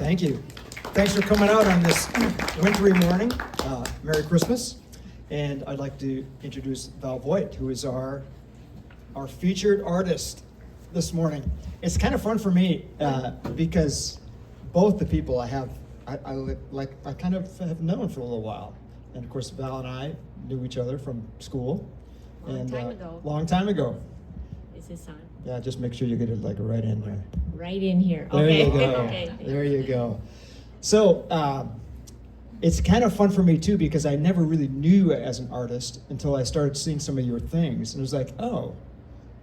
Thank you. Thanks for coming out on this wintry morning. Merry Christmas. And I'd like to introduce Val Voigt, who is our featured artist this morning. It's kind of fun for me because both the people I kind of have known for a little while. And of course, Val and I knew each other from school. Long time ago. Is this on? Yeah, just make sure you get it like right in there. Right in here. There Okay. you go. Okay. There you go. So it's kind of fun for me too because I never really knew you as an artist until I started seeing some of your things, and it was like, oh,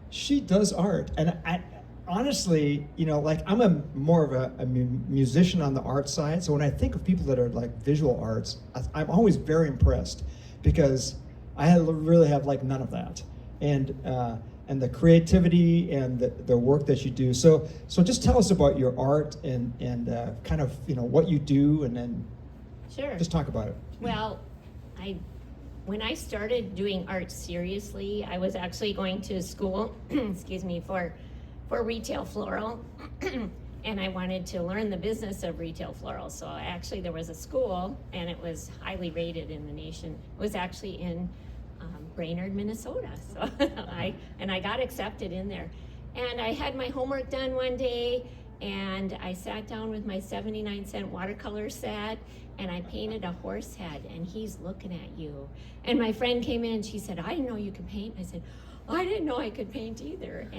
she does art. And I honestly, like I'm more of a musician on the art side. So when I think of people that are like visual arts, I'm always very impressed because I really have like none of that. And the creativity and the work that you do. So just tell us about your art and kind of what you do, and then Sure. just talk about it. Well, when I started doing art seriously, I was actually going to school, excuse me, for retail floral, and I wanted to learn the business of retail floral. So actually, there was a school, and it was highly rated in the nation. It was actually in Brainerd, Minnesota. So I got accepted in there. And I had my homework done one day, and I sat down with my 79-cent watercolor set, and I painted a horse head, and he's looking at you. And my friend came in, and she said, I didn't know you could paint. I said, I didn't know I could paint either.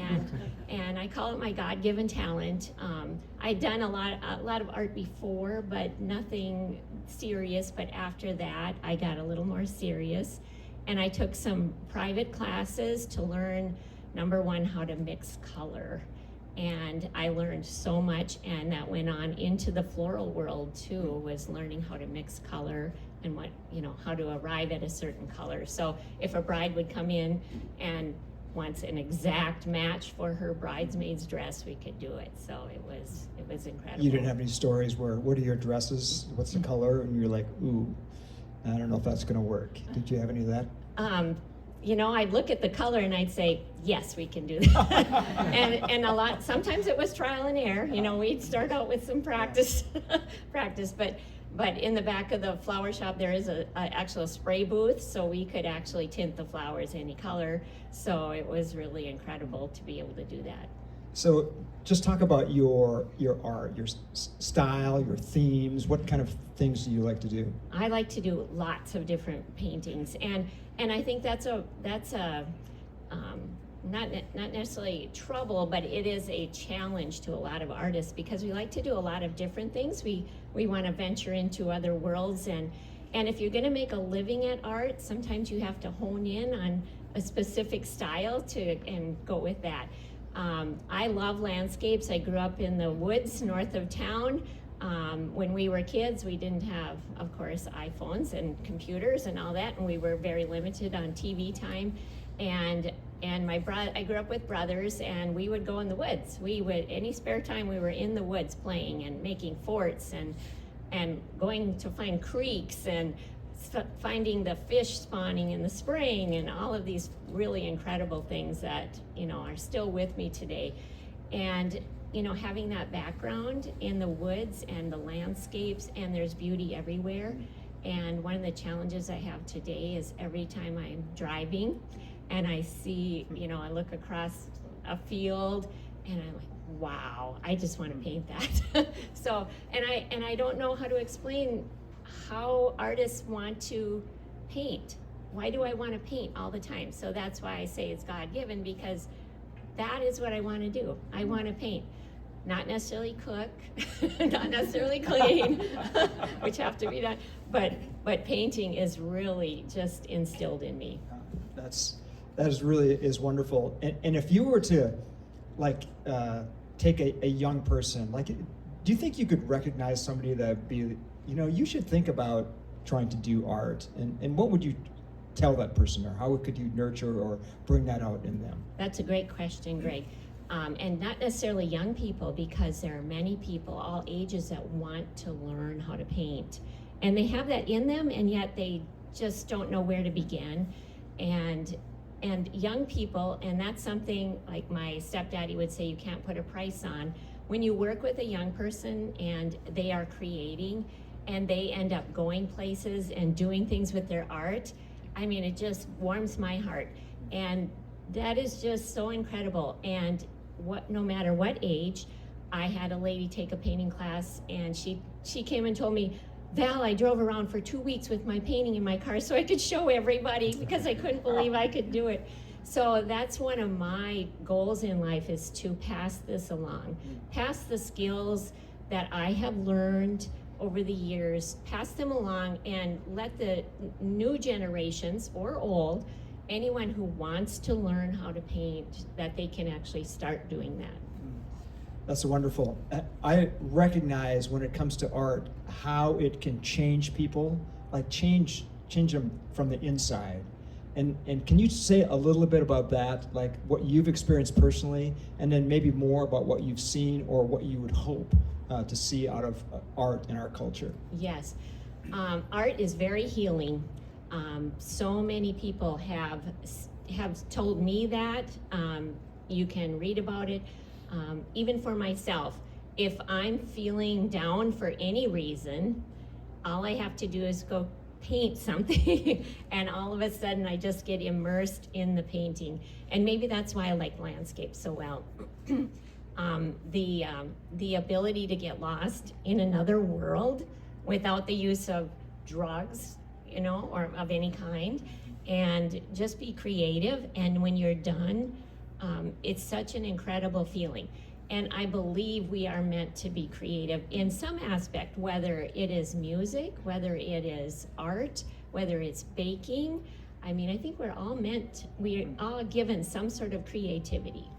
And I call it my God-given talent. I'd done a lot of art before, but nothing serious. But after that, I got a little more serious. And I took some private classes to learn, number one, how to mix color. And I learned so much, and that went on into the floral world too, was learning how to mix color and how to arrive at a certain color. So if a bride would come in and wants an exact match for her bridesmaid's dress, we could do it. So it was incredible. You didn't have any stories where, what are your dresses? What's the color? And you're like, ooh, I don't know if that's gonna work. Did you have any of that? I'd look at the color and I'd say, yes, we can do that. and sometimes it was trial and error. We'd start out with some practice, but in the back of the flower shop, there is actually a spray booth, so we could actually tint the flowers any color. So it was really incredible to be able to do that. So just talk about your art, your style, your themes. What kind of things do you like to do? I like to do lots of different paintings, and I think that's a not necessarily trouble, but it is a challenge to a lot of artists because we like to do a lot of different things. We want to venture into other worlds, and if you're going to make a living at art, sometimes you have to hone in on a specific style and go with that. I love landscapes. I grew up in the woods north of town. When we were kids, we didn't have, of course, iPhones and computers and all that, and we were very limited on TV time. And I grew up with brothers, and we would go in the woods. Any spare time, we were in the woods playing and making forts and going to find creeks and finding the fish spawning in the spring and all of these really incredible things that are still with me today. And having that background in the woods and the landscapes, and there's beauty everywhere. And one of the challenges I have today is every time I'm driving and I see, I look across a field and I'm like, wow, I just want to paint that. So, and I don't know how to explain how artists want to paint. Why do I want to paint all the time? So that's why I say it's God-given, because that is what I want to do. I want to paint. Not necessarily cook, not necessarily clean, which have to be done, but painting is really just instilled in me. That is really wonderful. And if you were to take a young person, do you think you could recognize somebody that be, you should think about trying to do art, and what would you tell that person, or how could you nurture or bring that out in them? That's a great question, Greg. And not necessarily young people, because there are many people, all ages, that want to learn how to paint. And they have that in them, and yet they just don't know where to begin. And young people, and that's something like my stepdaddy would say you can't put a price on, when you work with a young person and they are creating and they end up going places and doing things with their art, I mean, it just warms my heart. And that is just so incredible. And no matter what age, I had a lady take a painting class, and she came and told me, Val, I drove around for 2 weeks with my painting in my car so I could show everybody, because I couldn't believe I could do it. So that's one of my goals in life, is to pass this along, pass the skills that I have learned over the years, pass them along, and let the new generations, or old, anyone who wants to learn how to paint, that they can actually start doing that. That's wonderful. I recognize when it comes to art how it can change people, like change them from the inside. And can you say a little bit about that, like what you've experienced personally, and then maybe more about what you've seen or what you would hope to see out of art in our culture? Yes, art is very healing. So many people have told me that. You can read about it. Even for myself, if I'm feeling down for any reason, all I have to do is go paint something and all of a sudden I just get immersed in the painting. And maybe that's why I like landscapes so well. The ability to get lost in another world without the use of drugs, or of any kind, and just be creative. And when you're done, it's such an incredible feeling. And I believe we are meant to be creative in some aspect, whether it is music, whether it is art, whether it's baking. I mean, I think we're all given some sort of creativity.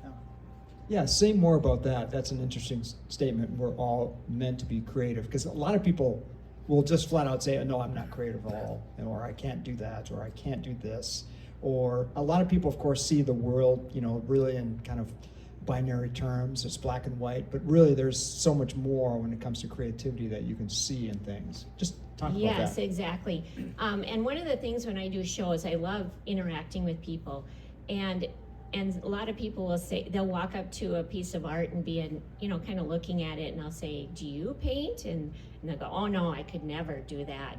Yeah, say more about that. That's an interesting statement. We're all meant to be creative, because a lot of people will just flat out say, no, I'm not creative at all, or I can't do that, or I can't do this. Or a lot of people, of course, see the world, really in kind of binary terms. It's black and white, but really there's so much more when it comes to creativity that you can see in things. Just talk about that. Yes, exactly. And one of the things when I do shows, I love interacting with people, and a lot of people will say, they'll walk up to a piece of art and be kind of looking at it, and I'll say, do you paint? And they'll go, oh no, I could never do that.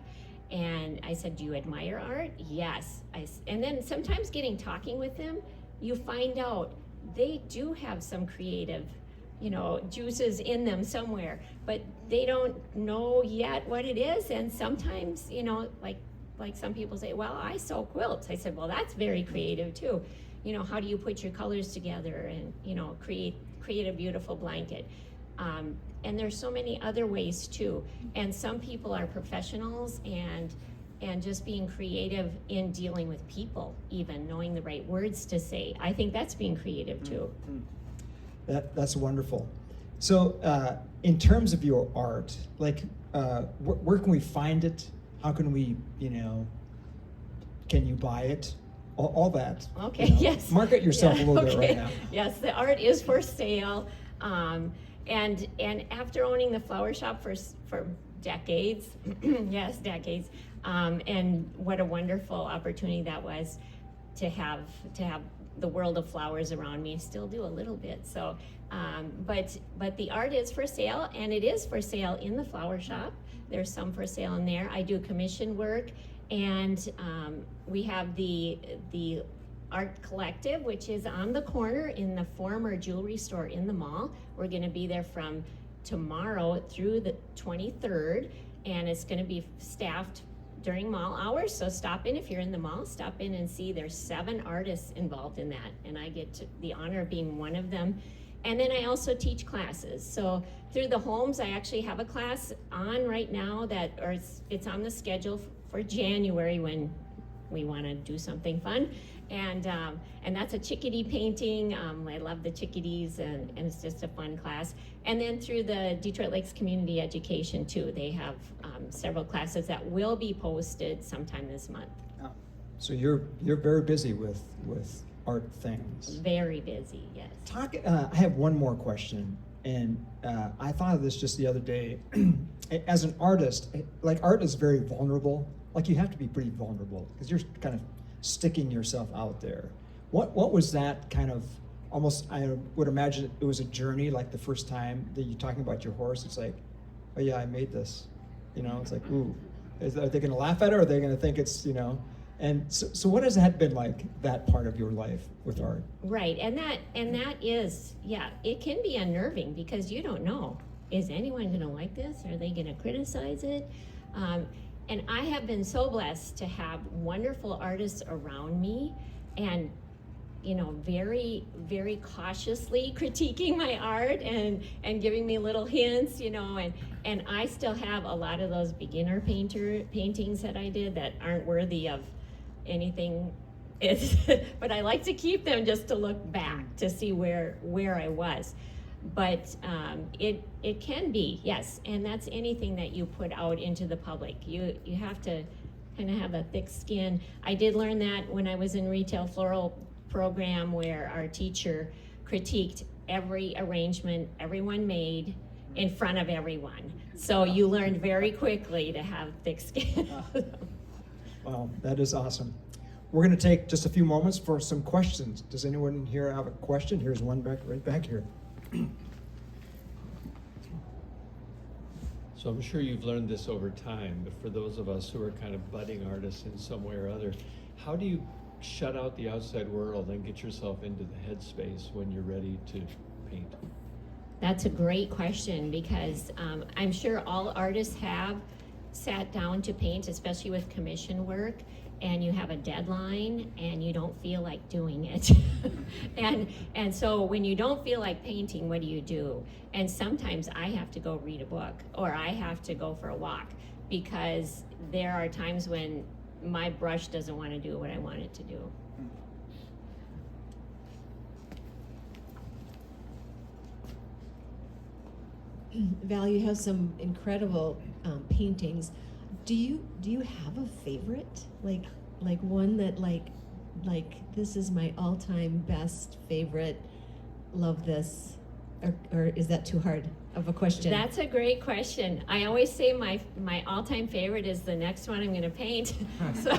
And I said, do you admire art? Yes. And then sometimes talking with them, you find out they do have some creative, juices in them somewhere, but they don't know yet what it is. And sometimes, like some people say, well, I sew quilts. I said, well, that's very creative too. How do you put your colors together and, create a beautiful blanket? And there's so many other ways too. And some people are professionals, and just being creative in dealing with people, even knowing the right words to say. I think that's being creative too. That's wonderful. So in terms of your art, like where can we find it? How can we, can you buy it? All that. Okay, yes. Market yourself a little bit right now. Yes, the art is for sale. And after owning the flower shop for decades, yes, decades, and what a wonderful opportunity that was to have the world of flowers around me. I still do a little bit. So, but the art is for sale, and it is for sale in the flower shop. There's some for sale in there. I do commission work, and we have the Art Collective, which is on the corner in the former jewelry store in the mall. We're going to be there from tomorrow through the 23rd, and it's going to be staffed during mall hours. So stop in if you're in the mall, stop in and see. There's 7 artists involved in that, and I get the honor of being one of them. And then I also teach classes. So through the homes, I actually have a class on right now it's on the schedule for January, when we want to do something fun. And that's a chickadee painting. I love the chickadees, and it's just a fun class. And then through the Detroit Lakes Community Education too, they have several classes that will be posted sometime this month. Oh. So you're very busy with art things. Very busy, yes. I have one more question, and I thought of this just the other day. As an artist, like, art is very vulnerable. Like, you have to be pretty vulnerable because you're kind of sticking yourself out there. What was that kind of almost, I would imagine it was a journey, like the first time that you're talking about your horse, it's like, oh yeah, I made this. You know, it's like, ooh, are they gonna laugh at it, or are they gonna think it's, you know? And so what has that been like, that part of your life with art? Right, and that is, yeah, it can be unnerving because you don't know, is anyone gonna like this? Are they gonna criticize it? And I have been so blessed to have wonderful artists around me, and you know, very, very cautiously critiquing my art and giving me little hints, you know, and I still have a lot of those beginner paintings that I did that aren't worthy of anything. But I like to keep them just to look back to see where I was. But it can be, yes, and that's anything that you put out into the public. You have to kind of have a thick skin. I did learn that when I was in retail floral program, where our teacher critiqued every arrangement everyone made in front of everyone. So you learned very quickly to have thick skin. Wow, that is awesome. We're going to take just a few moments for some questions. Does anyone here have a question? Here's one right back here. So I'm sure you've learned this over time, but for those of us who are kind of budding artists in some way or other, how do you shut out the outside world and get yourself into the headspace when you're ready to paint? That's a great question, because I'm sure all artists have sat down to paint, especially with commission work, and you have a deadline and you don't feel like doing it. and so when you don't feel like painting, what do? And sometimes I have to go read a book, or I have to go for a walk, because there are times when my brush doesn't want to do what I want it to do. Val, you have some incredible paintings. Do you have a favorite? Like one that like this is my all-time best favorite, love this, or is that too hard of a question? That's a great question. I always say my all-time favorite is the next one I'm going to paint. So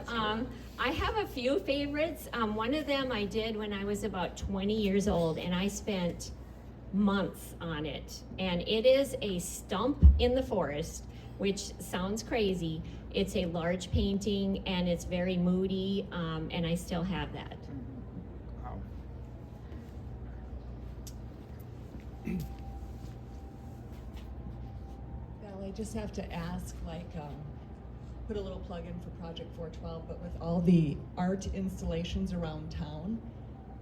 I have a few favorites. One of them I did when I was about 20 years old, and I spent months on it. And it is a stump in the forest, which sounds crazy. It's a large painting, and it's very moody, and I still have that. Wow. Val, I just have to ask, put a little plug in for Project 412, but with all the art installations around town,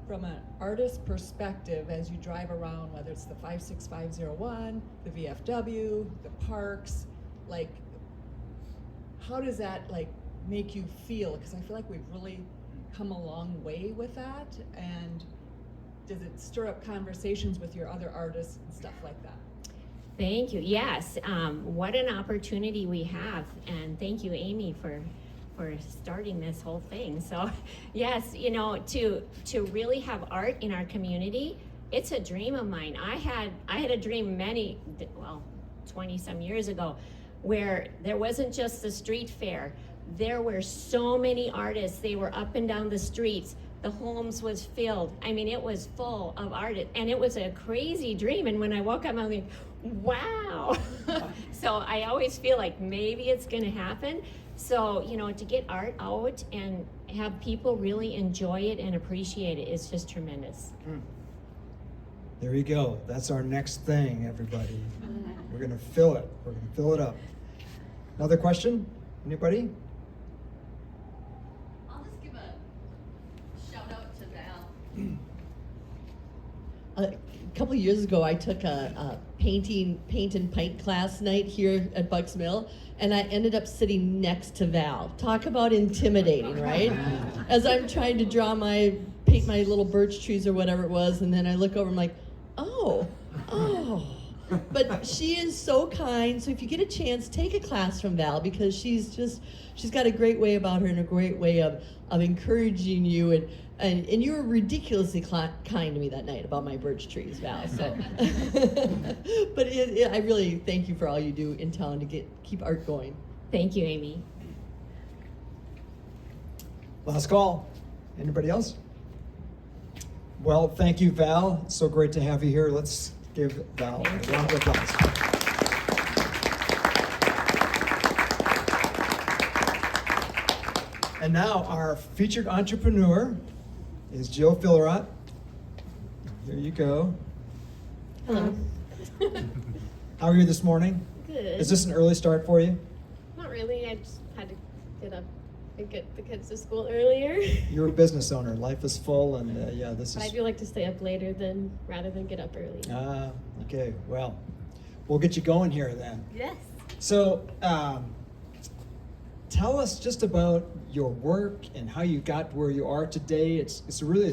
from an artist perspective, as you drive around, whether it's the 56501, the VFW, the parks, how does that make you feel? Because I feel like we've really come a long way with that, and does it stir up conversations with your other artists and stuff like that? Thank you. Yes, what an opportunity we have, and thank you, Amy, for starting this whole thing. So yes, you know, to really have art in our community, it's a dream of mine. I had a dream 20 some years ago, where there wasn't just the street fair. There were so many artists. They were up and down the streets. The Holmes was filled. I mean, it was full of artists, and it was a crazy dream. And when I woke up, I'm like, wow. So I always feel like maybe it's gonna happen. So, you know, to get art out and have people really enjoy it and appreciate it is just tremendous. There you go. That's our next thing, everybody. We're gonna fill it. We're gonna fill it up. Another question? Anybody? I'll just give a shout out to Val. A couple years ago, I took a paint and paint class night here at Bucks Mill, and I ended up sitting next to Val. Talk about intimidating, right? As I'm trying to paint my little birch trees or whatever it was, and then I look over, I'm like, oh. But she is so kind, so if you get a chance, take a class from Val, because she's got a great way about her and a great way of encouraging you, and you were ridiculously kind to me that night about my birch trees, Val. So, but I really thank you for all you do in town to keep art going. Thank you, Amy. Last call. Anybody else? Well, thank you, Val. It's so great to have you here. Let's give Val a round of applause. And now our featured entrepreneur is Jill Feuillerat. Here you go. Hello. How are you this morning? Good. Is this an early start for you? Not really. I just had to get up and get the kids to school earlier. You're a business owner. Life is full, and this But I is. do like to stay up later rather than get up early. Ah, okay. Well, we'll get you going here then. Yes. So, tell us just about your work and how you got where you are today. It's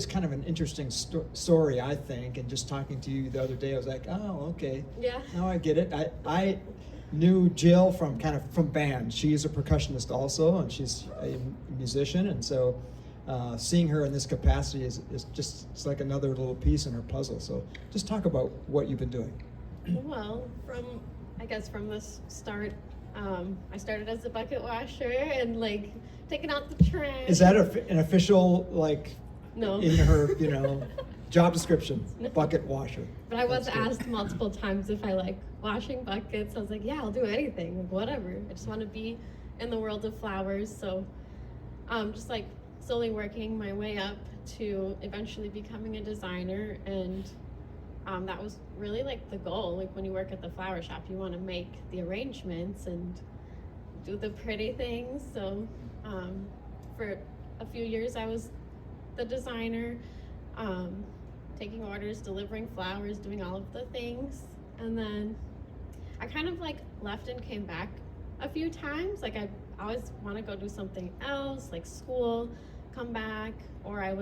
kind of an interesting story, I think. And just talking to you the other day, I was like, oh, okay. Yeah. Now I get it. I knew Jill from band. She's a percussionist also, and she's a musician. And so, seeing her in this capacity is just, it's like another little piece in her puzzle. So, just talk about what you've been doing. Well, from the start, I started as a bucket washer and like taking out the trash. Is that an official, No. in her, job description, No. bucket washer? But I was That's good. asked multiple times if I like washing buckets. I was like, yeah, I'll do anything, like whatever. I just want to be in the world of flowers. So, just like slowly working my way up to eventually becoming a designer, and that was really like the goal. Like when you work at the flower shop, you want to make the arrangements and do the pretty things. So, for a few years, I was the designer. Taking orders, delivering flowers, doing all of the things. And then I kind of like left and came back a few times. Like I always want to go do something else, like school, come back, or I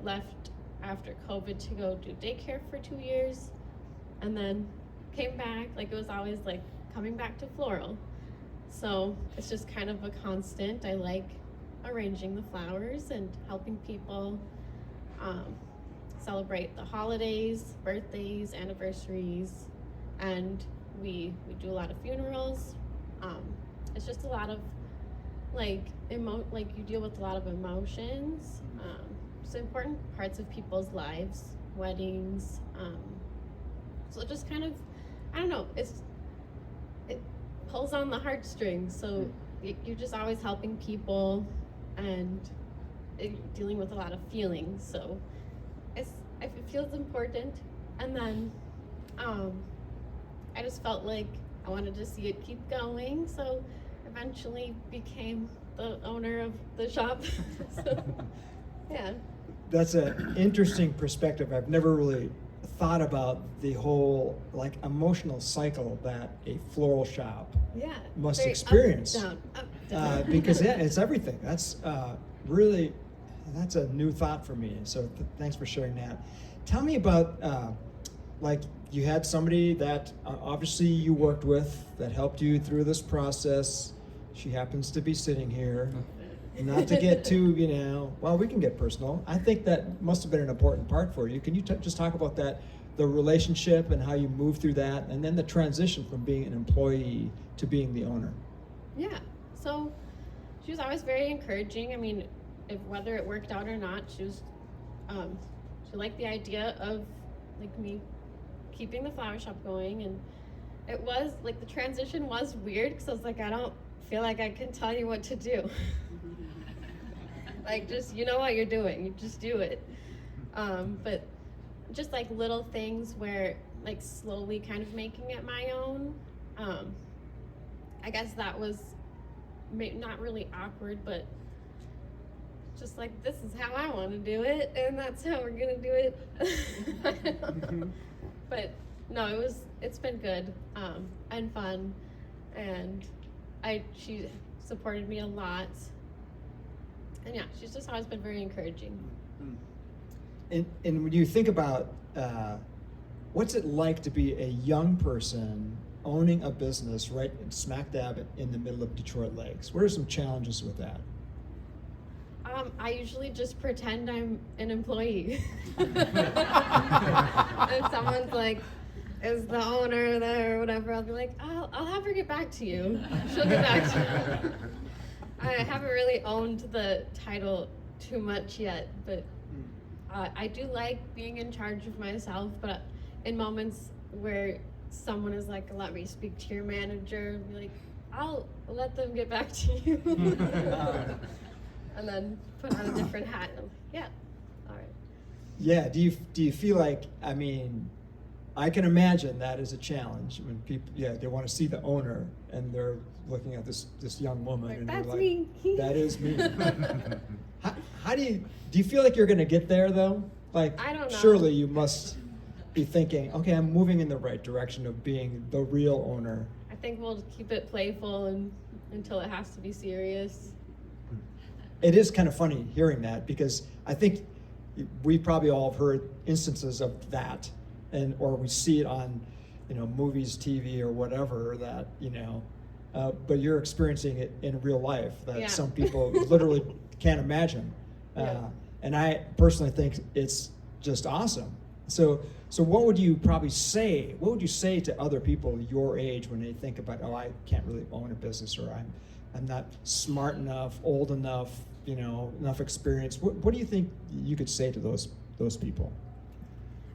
left after COVID to go do daycare for 2 years and then came back. Like it was always like coming back to floral. So it's just kind of a constant. I like arranging the flowers and helping people celebrate the holidays, birthdays, anniversaries, and we do a lot of funerals. It's just a lot of like you deal with a lot of emotions, just important parts of people's lives, weddings. So just kind of, I don't know, it pulls on the heartstrings. So you're just always helping people and dealing with a lot of feelings. So it feels important. And then I just felt like I wanted to see it keep going. So eventually became the owner of the shop. So, yeah. That's an interesting perspective. I've never really thought about the whole emotional cycle that a floral shop Yeah. must Very experience. Up, down. Because it's everything. That's really, that's a new thought for me. So thanks for sharing that. Tell me about, you had somebody that obviously you worked with that helped you through this process. She happens to be sitting here. Not to get too, well, we can get personal. I think that must have been an important part for you. Can you just talk about that, the relationship and how you moved through that, and then the transition from being an employee to being the owner? Yeah. So she was always very encouraging. I mean, whether it worked out or not, she liked the idea of me keeping the flower shop going, and it was the transition was weird because I was like, I don't feel like I can tell you what to do. Just you know what you're doing, you just do it. But just little things where slowly kind of making it my own. I guess that was not really awkward, but just this is how I want to do it, and that's how we're gonna do it. But no, it's been good and fun, and she supported me a lot, and yeah, she's just always been very encouraging. And when you think about what's it like to be a young person owning a business right smack dab in the middle of Detroit Lakes, what are some challenges with that? I usually just pretend I'm an employee. If someone's is the owner there or whatever, I'll be like, I'll have her get back to you. She'll get back to you. I haven't really owned the title too much yet, but I do like being in charge of myself, but in moments where someone is like, let me speak to your manager, be like, I'll let them get back to you. And then put on a different hat. And I'm like, yeah, all right. Yeah. Do you feel like, I mean, I can imagine that is a challenge when people, they want to see the owner and they're looking at this young woman Like, and that's you're like, me. that is me. How do you feel like you're going to get there though? Like, I don't know. surely you must be thinking, okay, I'm moving in the right direction of being the real owner. I think we'll keep it playful and until it has to be serious. It is kind of funny hearing that because I think we probably all have heard instances of that, or we see it on, movies, TV, or whatever that, but you're experiencing it in real life that some people literally can't imagine. And I personally think it's just awesome. So what would you probably say? What would you say to other people your age when they think about, oh, I can't really own a business, or I'm not smart enough, old enough, enough experience? What do you think you could say to those people?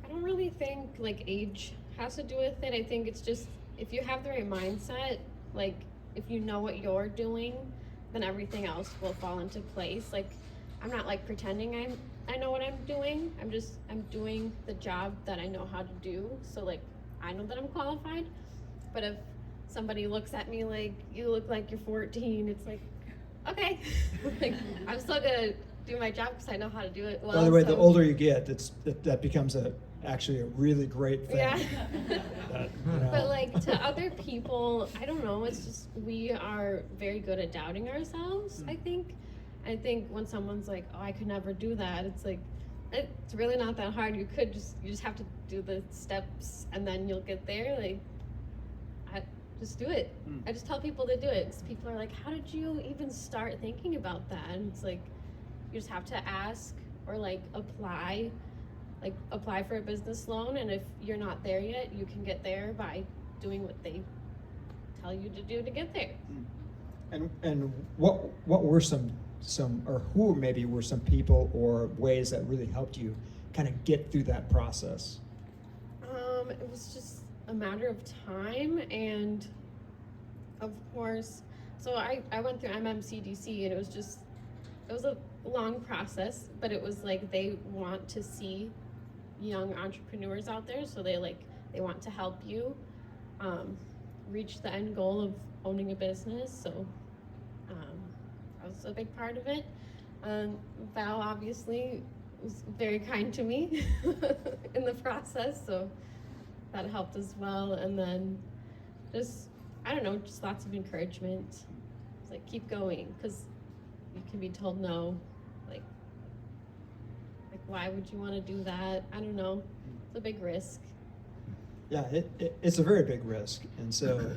I don't really think like age has to do with it. I think it's just if you have the right mindset, like if you know what you're doing, then everything else will fall into place. Like I'm not like pretending I know what I'm doing. I'm doing the job that I know how to do. So like I know that I'm qualified. But if somebody looks at me like you look like you're 14, it's like, okay, like I'm still gonna do my job because I know how to do it well. By the way, so. the older you get, that becomes actually a really great thing. Yeah. You know? But like to other people, I don't know, it's just we are very good at doubting ourselves, I think. I think when someone's like, oh, I could never do that, it's like, it's really not that hard. You just have to do the steps and then you'll get there. Like, just do it. I just tell people to do it because people are like, how did you even start thinking about that? And it's like, you just have to ask or like apply for a business loan. And if you're not there yet, you can get there by doing what they tell you to do to get there. And what were some or who maybe were some people or ways that really helped you kind of get through that process? It was just a matter of time, and of course, so I went through MMCDC, and it was a long process, but it was like they want to see young entrepreneurs out there, so they want to help you reach the end goal of owning a business. So that was a big part of it. Val obviously was very kind to me in the process, so that helped as well. And then just, I don't know, just lots of encouragement. It's like, keep going, because you can be told no. Like why would you want to do that? I don't know. It's a big risk. Yeah, it's a very big risk. And so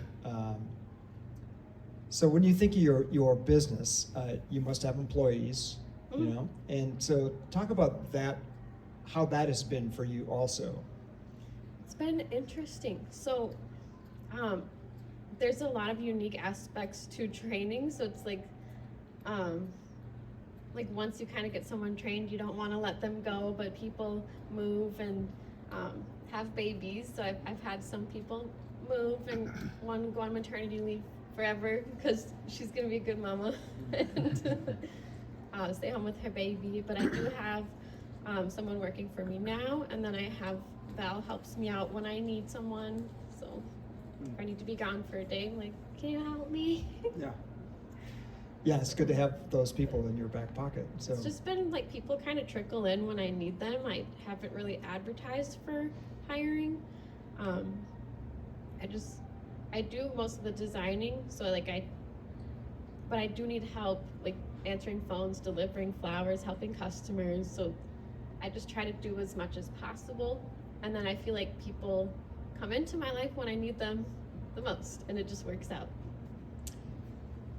so when you think of your business, you must have employees, and so talk about that, how that has been for you also. It's been interesting. So there's a lot of unique aspects to training. So it's like once you kind of get someone trained, you don't want to let them go, but people move and have babies. So I've had some people move and one go on maternity leave forever because she's going to be a good mama and stay home with her baby. But I do have someone working for me now, and then I have Val helps me out when I need someone. So if I need to be gone for a day, I'm like, can you help me? Yeah, it's good to have those people in your back pocket. So It's just been like people kind of trickle in when I need them. I haven't really advertised for hiring. I do most of the designing, so but I do need help, like answering phones, delivering flowers, helping customers. So I just try to do as much as possible, and then I feel like people come into my life when I need them the most, and it just works out.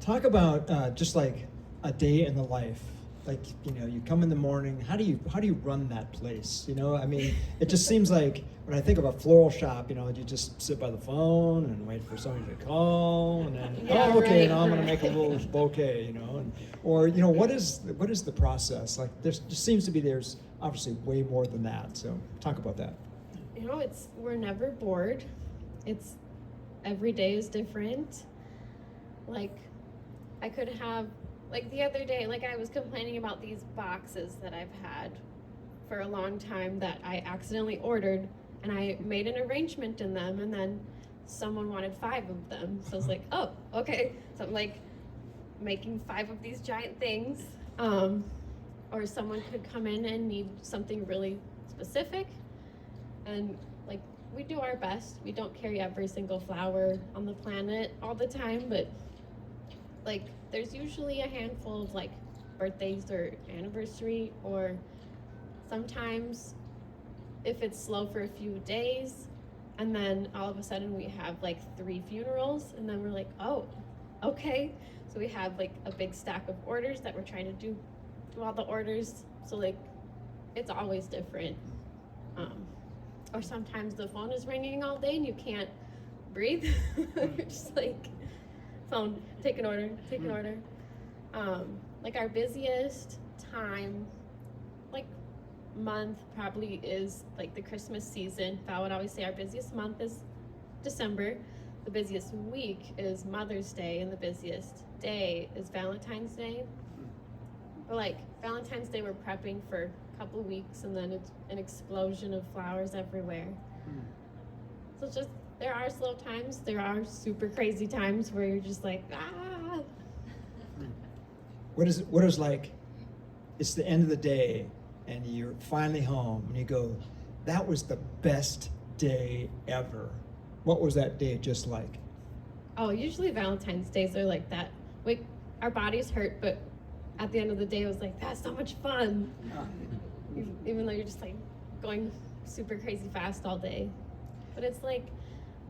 talk about just like a day in the life like, you know, you come in the morning, how do you run that place? You know, I mean, it just seems like when I think of a floral shop, you know, you just sit by the phone and wait for somebody to call, and then Yeah, okay, right, now I'm gonna right. make a little bouquet, you know, and, or you know, what is the process? Like, there's just seems to be there's obviously way more than that. So talk about that. You know, we're never bored. It's every day is different. Like, I could have, like the other day, like I was complaining about these boxes that I've had for a long time that I accidentally ordered, and I made an arrangement in them, and then someone wanted 5 of them. So I was like, oh, okay. So I'm like making 5 of these giant things. Or someone could come in and need something really specific. And like, we do our best. We don't carry every single flower on the planet all the time, but like, there's usually a handful of like birthdays or anniversary, or sometimes if it's slow for a few days, and then all of a sudden we have like 3 funerals, and then we're like, oh, okay. So we have like a big stack of orders that we're trying to do all the orders. So like, it's always different. Or sometimes the phone is ringing all day and you can't breathe. You're just like, phone, take an order, take an order. Like our busiest time, like month probably is like the Christmas season. Val would always say our busiest month is December. The busiest week is Mother's Day, and the busiest day is Valentine's Day. But like Valentine's Day, we're prepping for a couple weeks, and then it's an explosion of flowers everywhere. So it's just, there are slow times, there are super crazy times where you're just like, ah. What is like, it's the end of the day and you're finally home and you go, that was the best day ever. What was that day just like? Oh, usually Valentine's Days are like that. Like, our bodies hurt, but at the end of the day, it was like, that's so much fun. Even though you're just like going super crazy fast all day. But it's like,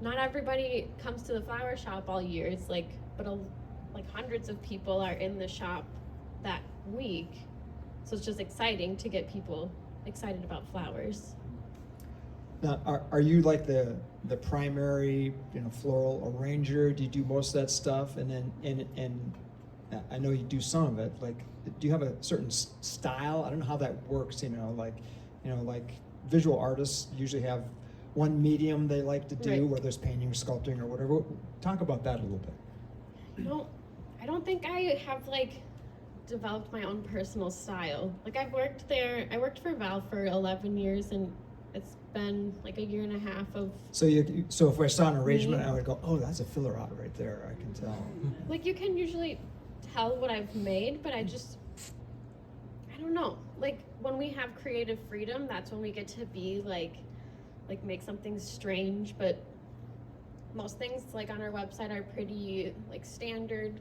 not everybody comes to the flower shop all year. It's like, like hundreds of people are in the shop that week. So it's just exciting to get people excited about flowers. Now, are you like the primary, you know, floral arranger? Do you do most of that stuff? And then, and I know you do some of it. Like, do you have a certain style? I don't know how that works. You know, like visual artists usually have one medium they like to do, Right. whether it's painting or sculpting or whatever. Talk about that a little bit. I don't think I have like developed my own personal style. Like, I worked for Val for 11 years, and it's been like a year and a half of, So if I saw an arrangement, Me. I would go, oh, that's a Feuillerat right there. I can tell. like, you can usually tell what I've made, but I don't know. Like, when we have creative freedom, that's when we get to be like make something strange. But most things like on our website are pretty like standard.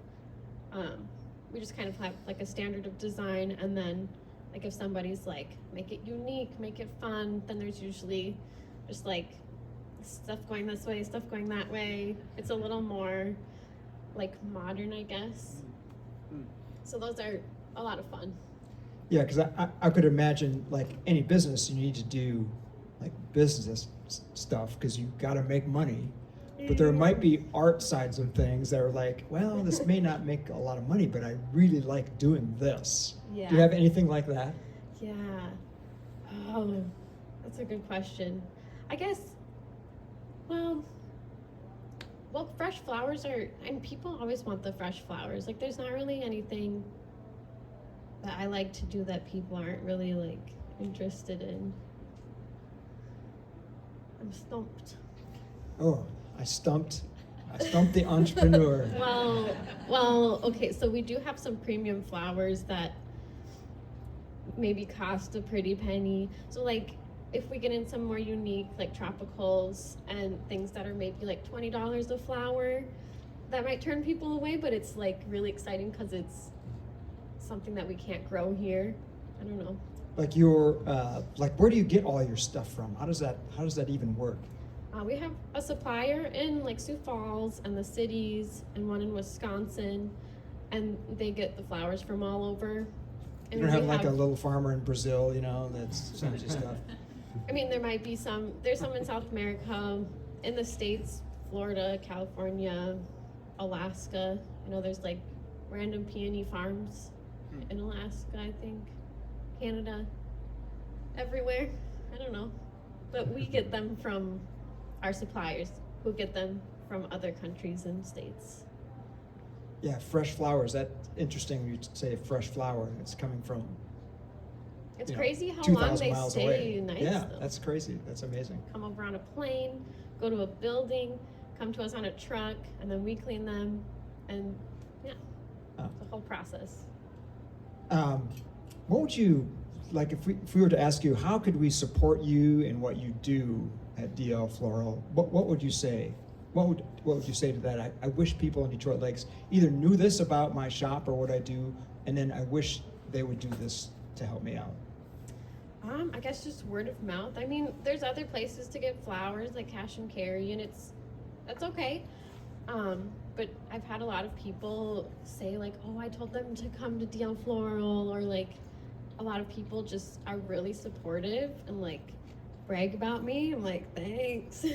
We just kind of have like a standard of design, and then like if somebody's like, make it unique, make it fun, then there's usually just like stuff going this way, stuff going that way. It's a little more like modern, I guess. So those are a lot of fun. Yeah, because I could imagine, like any business, you need to do like business stuff because you got to make money. But there might be art sides of things that are like, well, this may not make a lot of money, but I really like doing this. Yeah. Do you have anything like that? Yeah. Oh, that's a good question. I guess, well, fresh flowers and people always want the fresh flowers. Like, there's not really anything that I like to do that people aren't really like interested in. I'm stumped. Oh, I stumped the entrepreneur. Well, okay, so we do have some premium flowers that maybe cost a pretty penny. So like, if we get in some more unique like tropicals and things that are maybe like $20 a flower, that might turn people away, but it's like really exciting because it's something that we can't grow here. I don't know. Like where do you get all your stuff from? How does that even work? We have a supplier in like Sioux Falls and the cities, and one in Wisconsin, and they get the flowers from all over. You don't have like a little farmer in Brazil, you know, that sends you stuff. I mean, there might be some, there's some in South America, in the States, Florida, California, Alaska. I know there's like random peony farms in Alaska, I think, Canada, everywhere. I don't know. But we get them from our suppliers, who get them from other countries and states. Yeah, fresh flowers. That's interesting when you say fresh flower. It's coming from, It's you know, crazy how 2,000 long they miles stay away. nice. Yeah, though. that's crazy. That's amazing. Come over on a plane, go to a building, come to us on a truck, and then we clean them, and yeah, Oh. it's a whole process. What would you, like if we were to ask you, how could we support you in what you do at DL Floral? What would you say? What would you say to that? I wish people in Detroit Lakes either knew this about my shop or what I do, and then I wish they would do this to help me out. I guess just word of mouth. I mean, there's other places to get flowers like cash and carry, and that's okay. But I've had a lot of people say like, oh, I told them to come to DL Floral, or like a lot of people just are really supportive and like brag about me. I'm like, thanks.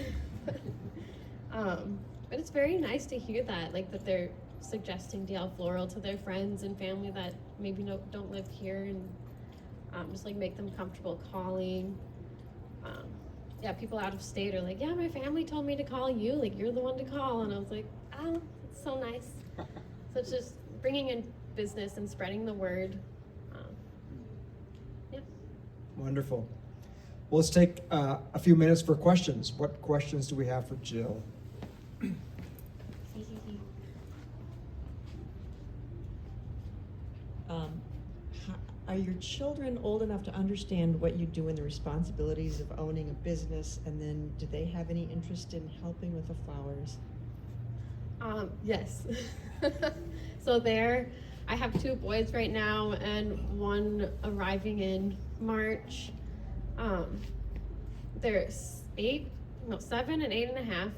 But it's very nice to hear that, like that they're suggesting DL Floral to their friends and family that maybe don't live here, and just like make them comfortable calling. Yeah, people out of state are like, yeah, my family told me to call you, like you're the one to call, and I was like, oh, it's so nice. So it's just bringing in business and spreading the word. Yeah. Wonderful. Well, let's take a few minutes for questions. What questions do we have for Jill? Are your children old enough to understand what you do and the responsibilities of owning a business? And then do they have any interest in helping with the flowers? Yes. So I have 2 boys right now and one arriving in March. They're 7 and 8.5,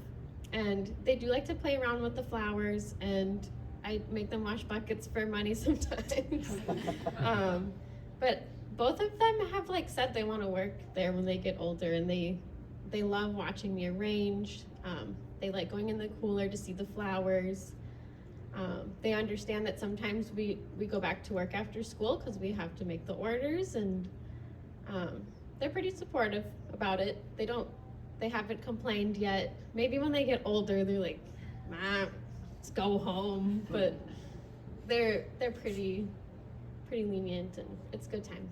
and they do like to play around with the flowers, and I make them wash buckets for money sometimes. But both of them have like said they want to work there when they get older, and they love watching me arrange. They like going in the cooler to see the flowers. They understand that sometimes we go back to work after school because we have to make the orders, and they're pretty supportive about it. They haven't complained yet. Maybe when they get older, they're like, "Mom, let's go home." But they're pretty lenient, and it's a good time.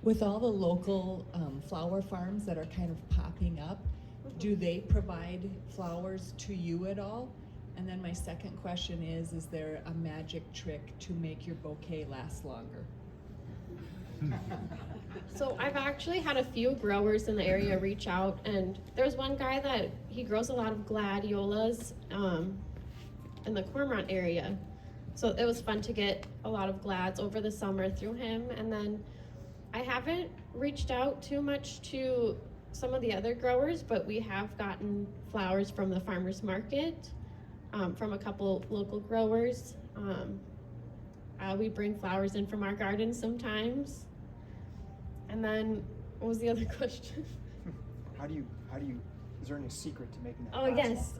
With all the local flower farms that are kind of popping up, do they provide flowers to you at all? And then my second question is there a magic trick to make your bouquet last longer? So I've actually had a few growers in the area reach out, and there's one guy that he grows a lot of gladiolas in the Cormorant area. So it was fun to get a lot of glads over the summer through him. And then I haven't reached out too much to some of the other growers, but we have gotten flowers from the farmers market, from a couple local growers. We bring flowers in from our garden sometimes. And then, what was the other question? How do you, is there any secret to making that Oh, yes.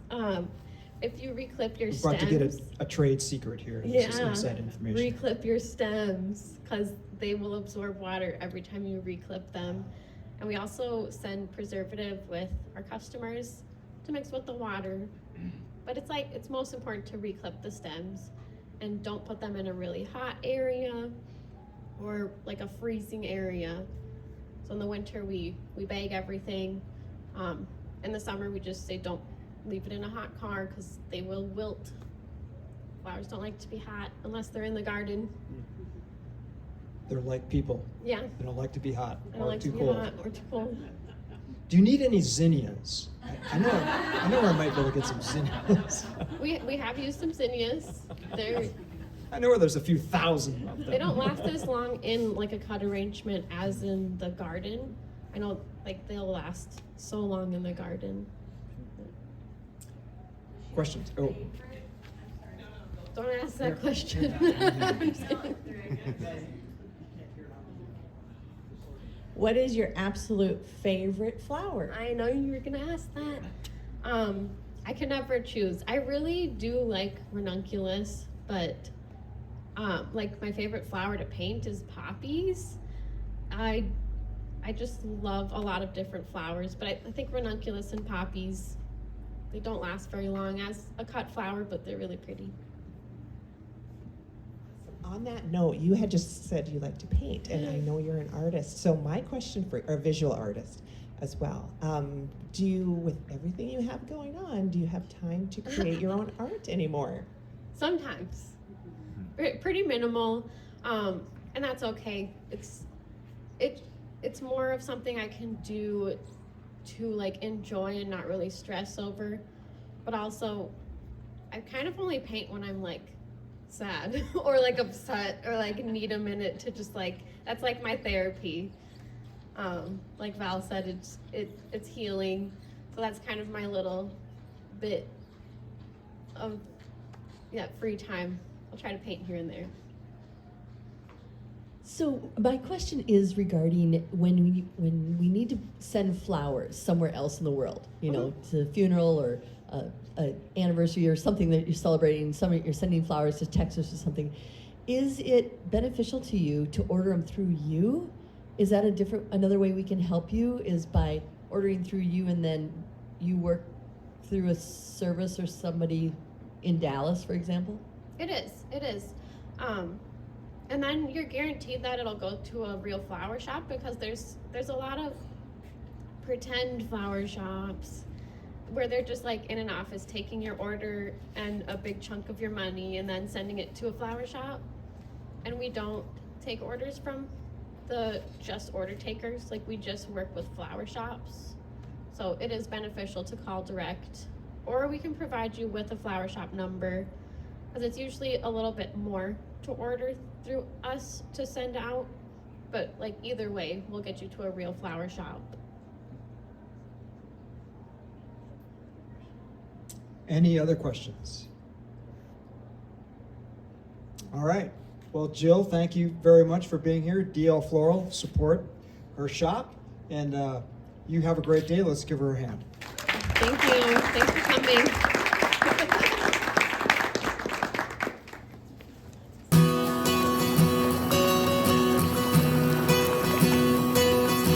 If you reclip your We're stems. about to get a trade secret here. This is Yeah, inside information. reclip your stems because they will absorb water every time you reclip them. And we also send preservative with our customers to mix with the water. But it's most important to reclip the stems, and don't put them in a really hot area or like a freezing area. So in the winter we bag everything. In the summer we just say don't leave it in a hot car because they will wilt. Flowers don't like to be hot unless they're in the garden. They're like people. Yeah, They don't like to be hot they don't or like too to be cold. hot or too cold. Do you need any zinnias? I know where I might be able to get some zinnias. We have used some zinnias. I know where there's a few thousand of them. They don't last as long in like a cut arrangement as in the garden. I know like they'll last so long in the garden. questions? Oh, Don't ask that question. What is your absolute favorite flower? I know you were gonna ask that. I can never choose. I really do like ranunculus, but like my favorite flower to paint is poppies. I just love a lot of different flowers, but I think ranunculus and poppies, they don't last very long as a cut flower, but they're really pretty. On that note, you had just said you like to paint, and I know you're an artist. So my question or a visual artist as well. Do you, with everything you have going on, do you have time to create your own art anymore? Sometimes. Pretty minimal, and that's okay. It's more of something I can do to like enjoy and not really stress over, but also I kind of only paint when I'm like sad or like upset or like need a minute to just like, that's like my therapy. Like Val said, it's healing, so that's kind of my little bit of free time. I'll try to paint here and there. So my question is regarding when we need to send flowers somewhere else in the world, you know, to a funeral or an anniversary or something that you're celebrating, you're sending flowers to Texas or something. Is it beneficial to you to order them through you? Is that another way we can help you is by ordering through you and then you work through a service or somebody in Dallas, for example? It is. And then you're guaranteed that it'll go to a real flower shop, because there's a lot of pretend flower shops where they're just like in an office taking your order and a big chunk of your money and then sending it to a flower shop. And we don't take orders from the just order takers, like we just work with flower shops. So it is beneficial to call direct, or we can provide you with a flower shop number, because it's usually a little bit more to order through us to send out, but like either way, we'll get you to a real flower shop. any other questions? All right. Well, Jill, thank you very much for being here. DL Floral, support her shop, and you have a great day. Let's give her a hand. Thank you. Thanks for coming.